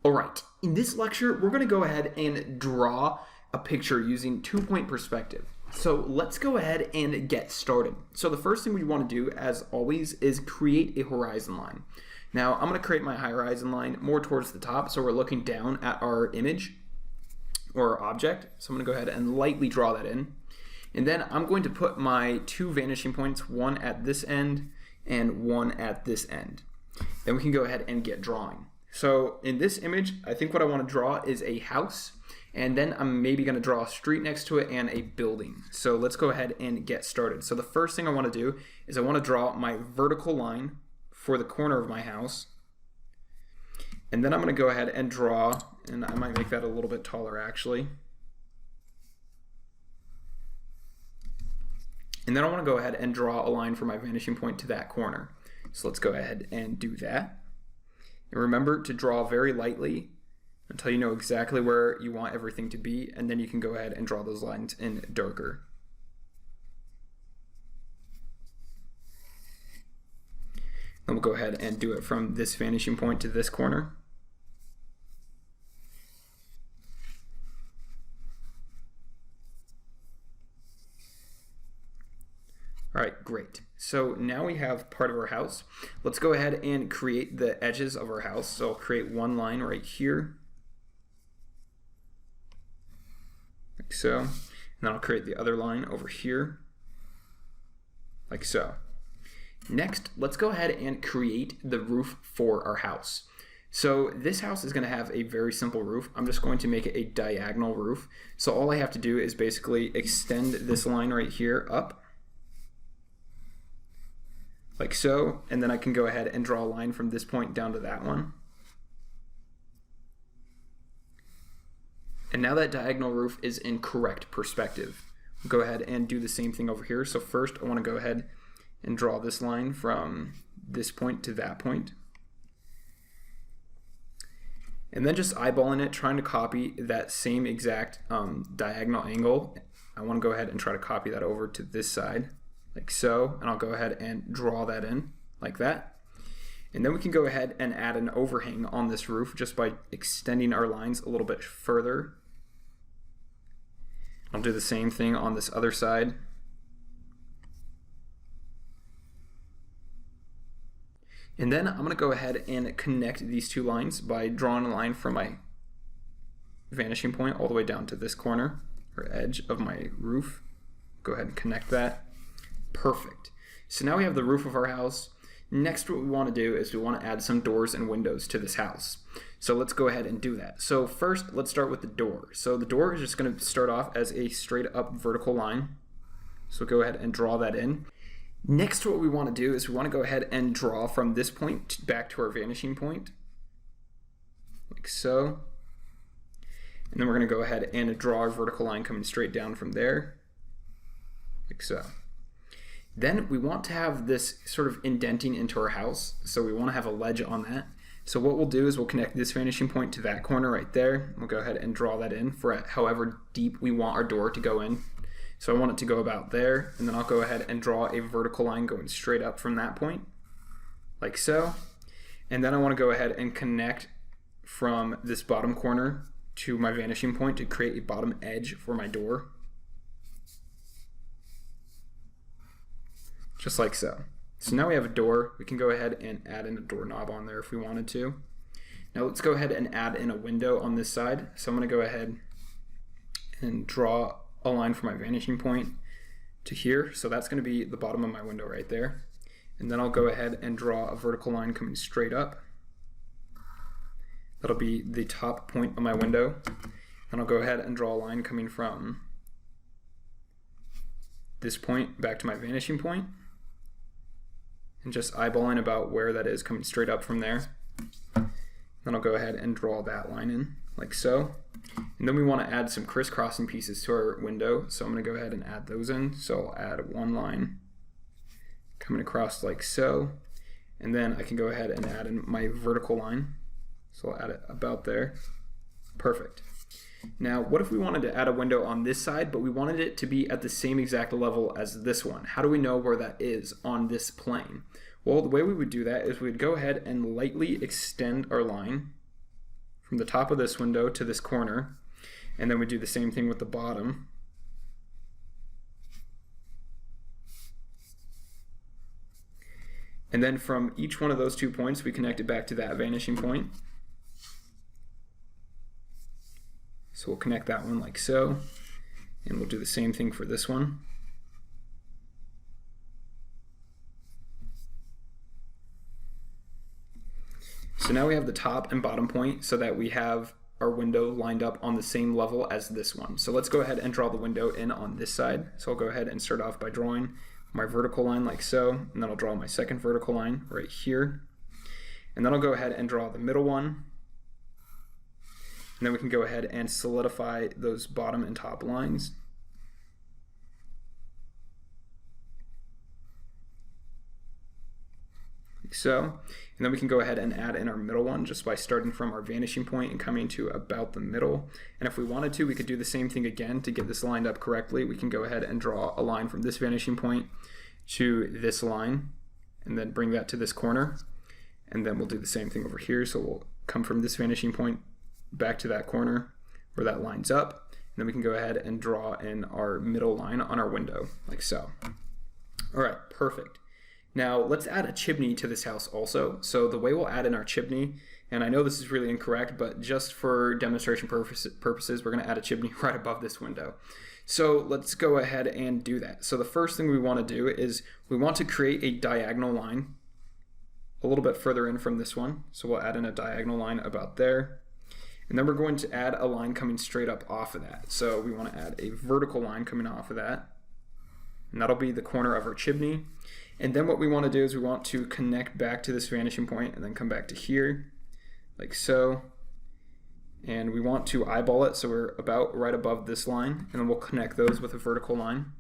All right, in this lecture, we're going to go ahead and draw a picture using two-point perspective. So let's go ahead and get started. So the first thing we want to do, as always, is create a horizon line. Now, I'm going to create my horizon line more towards the top, so we're looking down at our image or our object. So I'm going to go ahead and lightly draw that in. And then I'm going to put my two vanishing points, one at this end and one at this end. Then we can go ahead and get drawing. So in this image, I think what I want to draw is a house, and then I'm maybe going to draw a street next to it and a building. So let's go ahead and get started. So the first thing I want to do is I want to draw my vertical line for the corner of my house. And then I'm going to go ahead and draw, and I might make that a little bit taller actually. And then I want to go ahead and draw a line for my vanishing point to that corner. So let's go ahead and do that. And remember to draw very lightly until you know exactly where you want everything to be, and then you can go ahead and draw those lines in darker. Then we'll go ahead and do it from this vanishing point to this corner. All right, great. So now we have part of our house. Let's go ahead and create the edges of our house. So I'll create one line right here, like so. And then I'll create the other line over here, like so. Next, let's go ahead and create the roof for our house. So this house is going to have a very simple roof. I'm just going to make it a diagonal roof. So all I have to do is basically extend this line right here up, like so, and then I can go ahead and draw a line from this point down to that one. And now that diagonal roof is in correct perspective. We'll go ahead and do the same thing over here. So first I want to go ahead and draw this line from this point to that point. And then just eyeballing it, trying to copy that same exact diagonal angle. I want to go ahead and try to copy that over to this side, like so, and I'll go ahead and draw that in like that. And then we can go ahead and add an overhang on this roof just by extending our lines a little bit further. I'll do the same thing on this other side. And then I'm going to go ahead and connect these two lines by drawing a line from my vanishing point all the way down to this corner or edge of my roof. Go ahead and connect that. Perfect. So now we have the roof of our house. Next, what we want to do is we want to add some doors and windows to this house. So let's go ahead and do that. So first, let's start with the door. So the door is just going to start off as a straight up vertical line. So go ahead and draw that in. Next, what we want to do is we want to go ahead and draw from this point back to our vanishing point, like so. And then we're going to go ahead and draw our vertical line coming straight down from there, like so. Then we want to have this sort of indenting into our house, so we want to have a ledge on that. So what we'll do is we'll connect this vanishing point to that corner right there. We'll go ahead and draw that in for however deep we want our door to go in. So I want it to go about there, and then I'll go ahead and draw a vertical line going straight up from that point, like so. And then I want to go ahead and connect from this bottom corner to my vanishing point to create a bottom edge for my door, just like so. So now we have a door. We can go ahead and add in a doorknob on there if we wanted to. Now let's go ahead and add in a window on this side. So I'm going to go ahead and draw a line from my vanishing point to here. So that's going to be the bottom of my window right there. And then I'll go ahead and draw a vertical line coming straight up. That'll be the top point of my window. And I'll go ahead and draw a line coming from this point back to my vanishing point, and just eyeballing about where that is coming straight up from there. Then I'll go ahead and draw that line in like so. And then we want to add some crisscrossing pieces to our window. So I'm going to go ahead and add those in. So I'll add one line coming across like so. And then I can go ahead and add in my vertical line. So I'll add it about there. Perfect. Now, what if we wanted to add a window on this side, but we wanted it to be at the same exact level as this one? How do we know where that is on this plane? Well, the way we would do that is we'd go ahead and lightly extend our line from the top of this window to this corner, and then we do the same thing with the bottom. And then from each one of those 2 points, we connect it back to that vanishing point. So we'll connect that one like so, and we'll do the same thing for this one. So now we have the top and bottom point so that we have our window lined up on the same level as this one. So let's go ahead and draw the window in on this side. So I'll go ahead and start off by drawing my vertical line like so, and then I'll draw my second vertical line right here. And then I'll go ahead and draw the middle one. And then we can go ahead and solidify those bottom and top lines. Like so. And then we can go ahead and add in our middle one just by starting from our vanishing point and coming to about the middle. And if we wanted to, we could do the same thing again to get this lined up correctly. We can go ahead and draw a line from this vanishing point to this line and then bring that to this corner. And then we'll do the same thing over here. So we'll come from this vanishing point back to that corner where that lines up. And then we can go ahead and draw in our middle line on our window like so. All right, perfect. Now let's add a chimney to this house also. So the way we'll add in our chimney, and I know this is really incorrect, but just for demonstration purposes, we're going to add a chimney right above this window. So let's go ahead and do that. So the first thing we want to do is we want to create a diagonal line a little bit further in from this one. So we'll add in a diagonal line about there. And then we're going to add a line coming straight up off of that. So we want to add a vertical line coming off of that. And that'll be the corner of our chimney. And then what we want to do is we want to connect back to this vanishing point and then come back to here, like so. And we want to eyeball it so we're about right above this line, and then we'll connect those with a vertical line.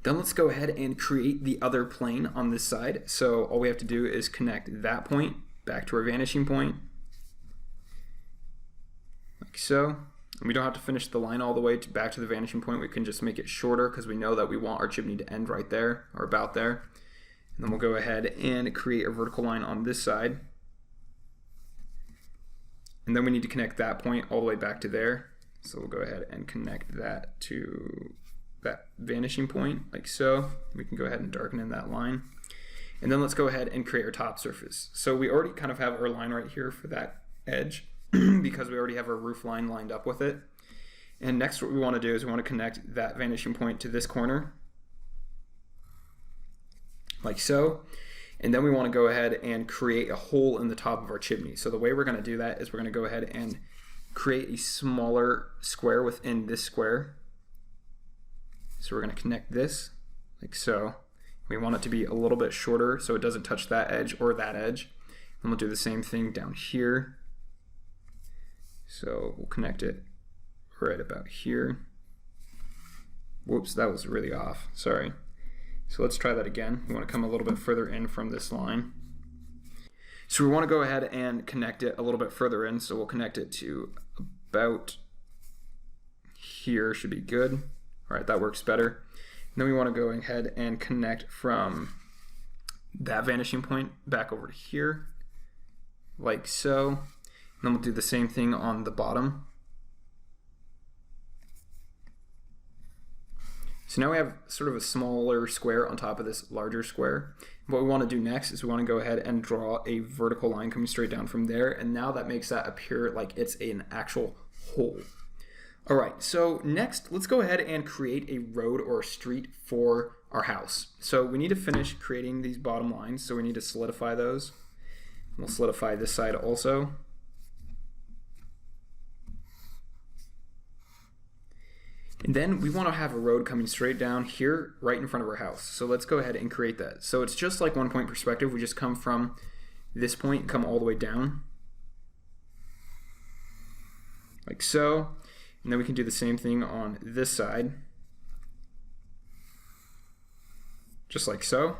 Then let's go ahead and create the other plane on this side. So all we have to do is connect that point back to our vanishing point, like so. And we don't have to finish the line all the way back to the vanishing point. We can just make it shorter because we know that we want our chimney to end right there or about there. And then we'll go ahead and create a vertical line on this side. And then we need to connect that point all the way back to there. So we'll go ahead and connect that to that vanishing point like so. We can go ahead and darken in that line. And then let's go ahead and create our top surface. So we already kind of have our line right here for that edge because we already have our roof line lined up with it. And next what we want to do is we want to connect that vanishing point to this corner like so. And then we want to go ahead and create a hole in the top of our chimney. So the way we're going to do that is we're going to go ahead and create a smaller square within this square. So we're going to connect this like so. We want it to be a little bit shorter so it doesn't touch that edge or that edge. And we'll do the same thing down here. So we'll connect it right about here. Whoops, that was really off, sorry. So let's try that again. We want to come a little bit further in from this line. So we want to go ahead and connect it a little bit further in. So we'll connect it to about here, should be good. All right, that works better. And then we want to go ahead and connect from that vanishing point back over to here, like so. And then we'll do the same thing on the bottom. So now we have sort of a smaller square on top of this larger square. What we want to do next is we want to go ahead and draw a vertical line coming straight down from there. And now that makes that appear like it's an actual hole. All right, so next, let's go ahead and create a road or a street for our house. So we need to finish creating these bottom lines. So we need to solidify those. We'll solidify this side also. And then we want to have a road coming straight down here right in front of our house. So let's go ahead and create that. So it's just like one point perspective. We just come from this point, come all the way down. Like so. And then we can do the same thing on this side. Just like so.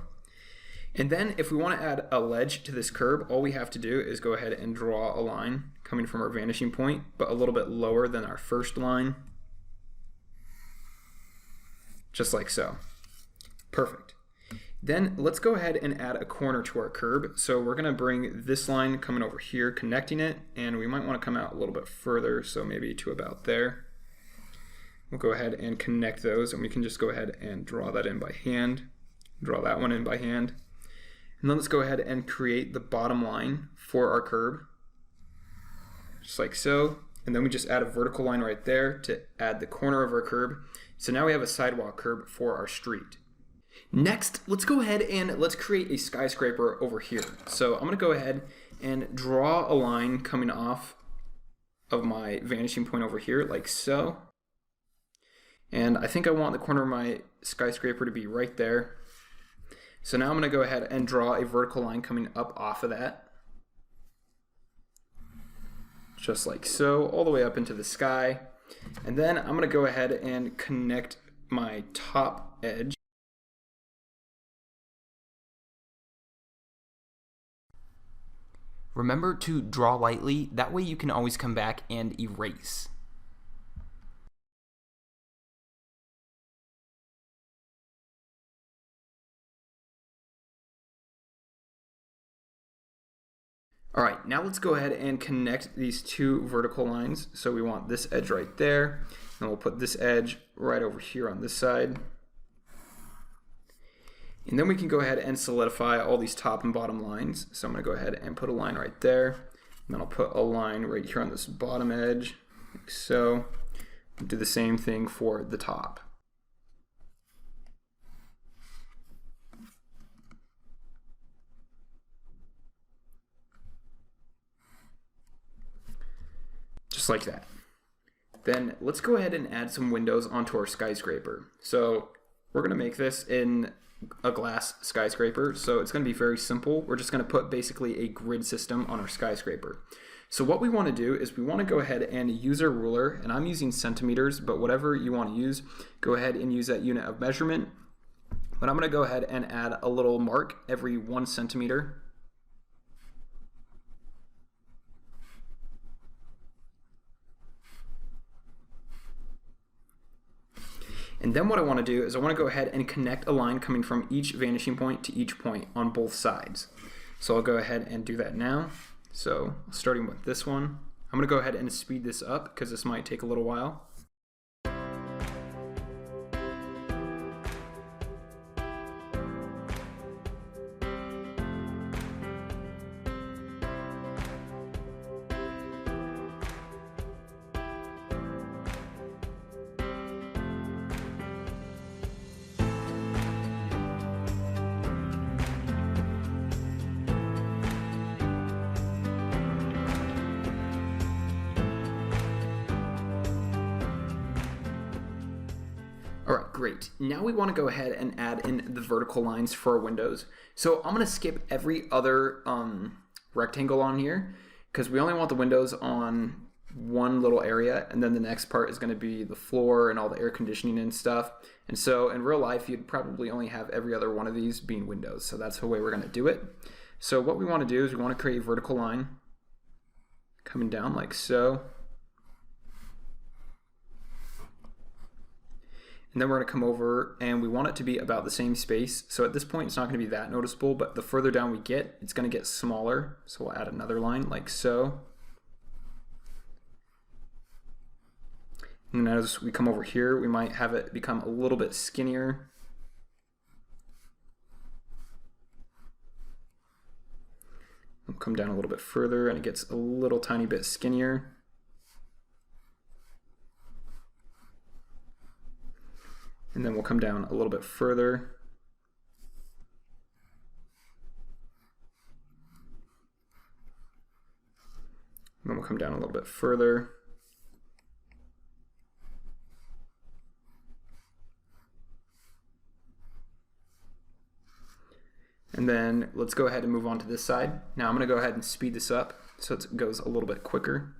And then if we want to add a ledge to this curb, all we have to do is go ahead and draw a line coming from our vanishing point, but a little bit lower than our first line. Just like so. Perfect. Then let's go ahead and add a corner to our curb. So we're gonna bring this line coming over here, connecting it, and we might wanna come out a little bit further, so maybe to about there. We'll go ahead and connect those, and we can just go ahead and draw that in by hand. Draw that one in by hand. And then let's go ahead and create the bottom line for our curb, just like so. And then we just add a vertical line right there to add the corner of our curb. So now we have a sidewalk curb for our street. Next, let's go ahead and let's create a skyscraper over here. So I'm gonna go ahead and draw a line coming off of my vanishing point over here, like so. And I think I want the corner of my skyscraper to be right there. So now I'm gonna go ahead and draw a vertical line coming up off of that. Just like so, all the way up into the sky. And then I'm gonna go ahead and connect my top edge. Remember to draw lightly, that way you can always come back and erase. All right, now let's go ahead and connect these two vertical lines. So we want this edge right there, and we'll put this edge right over here on this side. And then we can go ahead and solidify all these top and bottom lines. So I'm gonna go ahead and put a line right there, and then I'll put a line right here on this bottom edge, like so. Do the same thing for the top. Just like that. Then let's go ahead and add some windows onto our skyscraper. So we're gonna make this in a glass skyscraper, so it's going to be very simple. We're just going to put basically a grid system on our skyscraper. So what we want to do is we want to go ahead and use our ruler, and I'm using centimeters, but whatever you want to use, go ahead and use that unit of measurement. But I'm going to go ahead and add a little mark every 1 centimeter. And then what I want to do is I want to go ahead and connect a line coming from each vanishing point to each point on both sides. So I'll go ahead and do that now. So starting with this one, I'm going to go ahead and speed this up because this might take a little while. All right, great. Now we want to go ahead and add in the vertical lines for our windows. So I'm going to skip every other rectangle on here because we only want the windows on one little area, and then the next part is going to be the floor and all the air conditioning and stuff. And so in real life, you'd probably only have every other one of these being windows. So that's the way we're going to do it. So what we want to do is we want to create a vertical line coming down like so. And then we're going to come over and we want it to be about the same space. So at this point, it's not going to be that noticeable, but the further down we get, it's going to get smaller. So we'll add another line like so. And as we come over here, we might have it become a little bit skinnier. We'll come down a little bit further and it gets a little tiny bit skinnier. And then we'll come down a little bit further. And then we'll come down a little bit further. And then let's go ahead and move on to this side. Now I'm going to go ahead and speed this up so it goes a little bit quicker.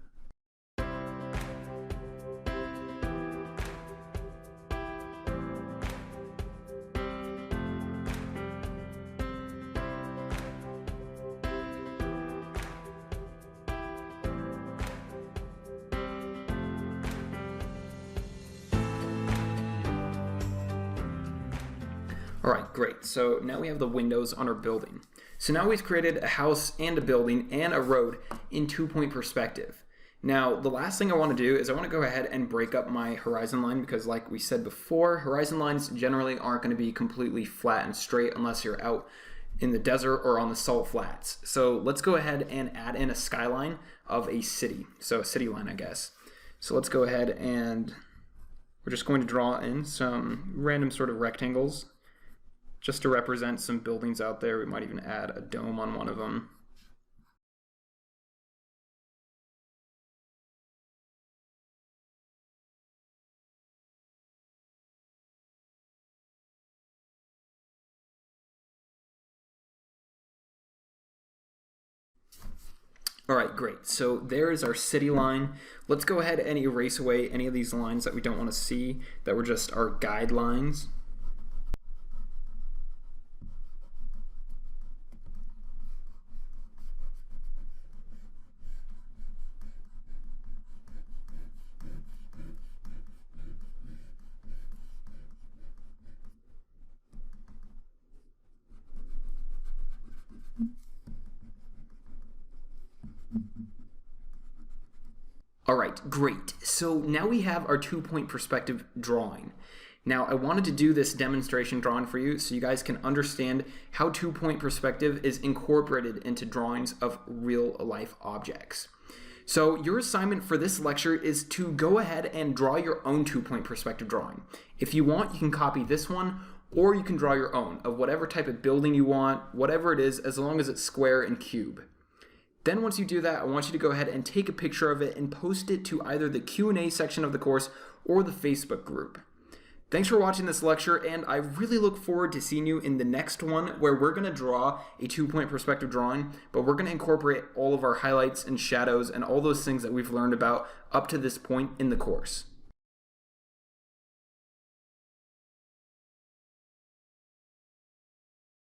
All right, great. So now we have the windows on our building. So now we've created a house and a building and a road in 2-point perspective. Now, the last thing I want to do is I want to go ahead and break up my horizon line because like we said before, horizon lines generally aren't going to be completely flat and straight unless you're out in the desert or on the salt flats. So let's go ahead and add in a skyline of a city. So a city line, I guess. So let's go ahead and we're just going to draw in some random sort of rectangles just to represent some buildings out there. We might even add a dome on one of them. All right, great. So there is our city line. Let's go ahead and erase away any of these lines that we don't want to see, that were just our guidelines. All right, great. So now we have our 2-point perspective drawing. Now I wanted to do this demonstration drawing for you so you guys can understand how 2-point perspective is incorporated into drawings of real life objects. So your assignment for this lecture is to go ahead and draw your own 2-point perspective drawing. If you want, you can copy this one, or you can draw your own of whatever type of building you want, whatever it is, as long as it's square and cube. Then once you do that, I want you to go ahead and take a picture of it and post it to either the Q&A section of the course or the Facebook group. Thanks for watching this lecture, and I really look forward to seeing you in the next one where we're going to draw a 2-point perspective drawing, but we're going to incorporate all of our highlights and shadows and all those things that we've learned about up to this point in the course.